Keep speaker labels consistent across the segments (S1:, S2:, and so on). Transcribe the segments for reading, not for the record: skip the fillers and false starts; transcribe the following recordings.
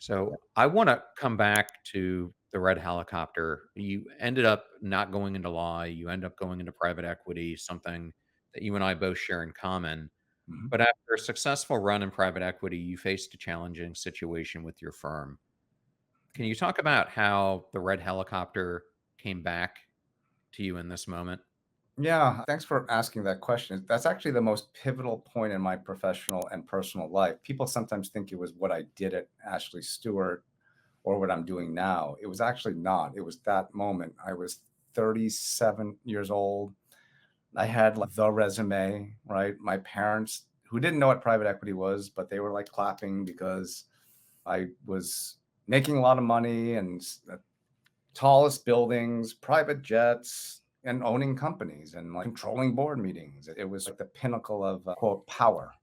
S1: So I want to come back to the red helicopter. You ended up not going into law. You end up going into private equity, something that you and I both share in common.
S2: Mhm.
S1: But after a successful run in private equity, you faced a challenging situation with your firm. Can you talk about how the red helicopter came back to you in this moment?
S2: Yeah, thanks for asking that question. That's actually the most pivotal point in my professional and personal life. People sometimes think it was what I did at Ashley Stewart or what I'm doing now. It was actually not. It was that moment. I was 37 years old. I had like the resume, right? My parents, who didn't know what private equity was, but they were like clapping because I was making a lot of money and tallest buildings, private jets, and owning companies and like controlling board meetings. It was like the pinnacle of quote power,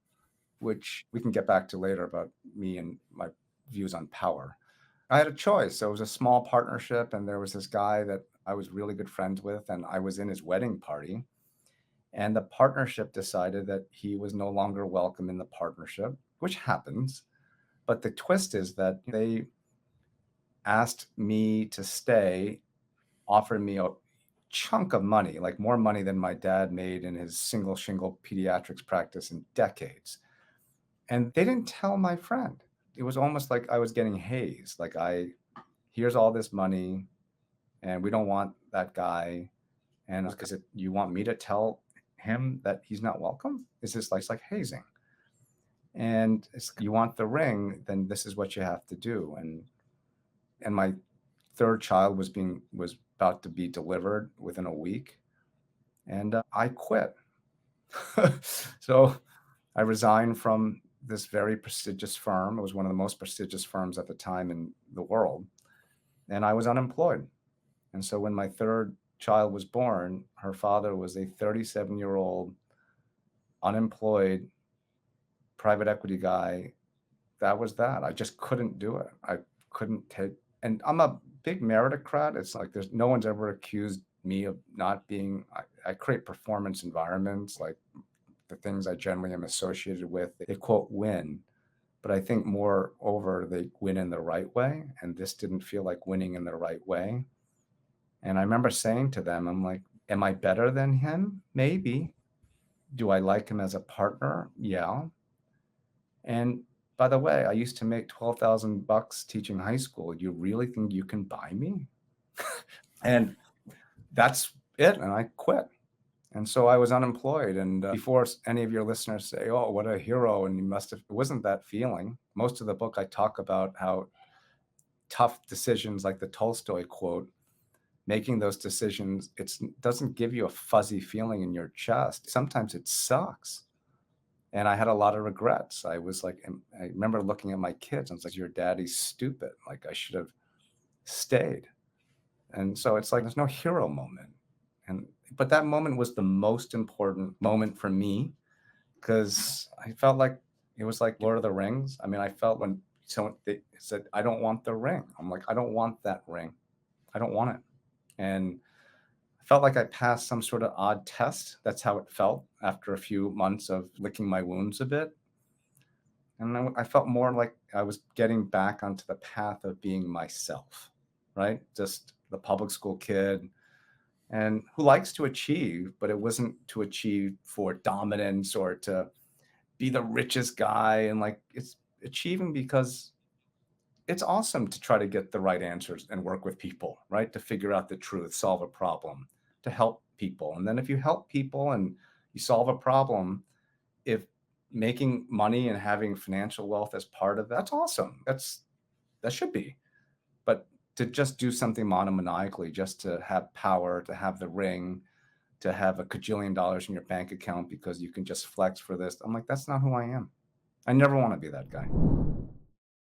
S2: which we can get back to later about me and my views on power. I had a choice. So it was a small partnership, and there was this guy that I was really good friends with, and I was in his wedding party. And the partnership decided that he was no longer welcome in the partnership, which happens. But the twist is that they asked me to stay, offered me a chunk of money, like more money than my dad made in his single shingle pediatrics practice in decades. And they didn't tell my friend. It was almost like I was getting hazed. Like here's all this money and we don't want that guy. And because you want me to tell him that he's not welcome? Is this like, it's like hazing? And it's, you want the ring, then this is what you have to do. And my third child was about to be delivered within a week, and I quit. So I resigned from this very prestigious firm. It was one of the most prestigious firms at the time in the world, and I was unemployed. And so when my third child was born, her father was a 37-year-old unemployed private equity guy. That was that. I just couldn't do it. I couldn't take, and I'm a big meritocrat. It's like there's no one's ever accused me of not being, I create performance environments, like the things I generally am associated with. They quote win, but I think moreover, they win in the right way. And this didn't feel like winning in the right way. And I remember saying to them, I'm like, am I better than him? Maybe. Do I like him as a partner? Yeah. And by the way, I used to make 12,000 bucks teaching high school. You really think you can buy me? And that's it. And I quit. And so I was unemployed. And before any of your listeners say, oh, what a hero, and you must have, it wasn't that feeling. Most of the book, I talk about how tough decisions, like the Tolstoy quote, making those decisions, it doesn't give you a fuzzy feeling in your chest. Sometimes it sucks. And I had a lot of regrets. I was like, and I remember looking at my kids, and it's like, your daddy's stupid. Like, I should have stayed. And so it's like, there's no hero moment. But that moment was the most important moment for me because I felt like it was like Lord of the Rings. I mean, I felt when someone they said, I don't want the ring. I'm like, I don't want that ring. I don't want it. And I felt like I passed some sort of odd test. That's how it felt after a few months of licking my wounds a bit. And I felt more like I was getting back onto the path of being myself, right? Just the public school kid and who likes to achieve, but it wasn't to achieve for dominance or to be the richest guy. And like it's achieving because it's awesome to try to get the right answers and work with people, right? To figure out the truth, solve a problem, to help people. And then if you help people and you solve a problem, if making money and having financial wealth as part of that's awesome. That should be. But to just do something monomaniacally, just to have power, to have the ring, to have a cajillion dollars in your bank account because you can just flex for this. I'm like, that's not who I am. I never want to be that guy.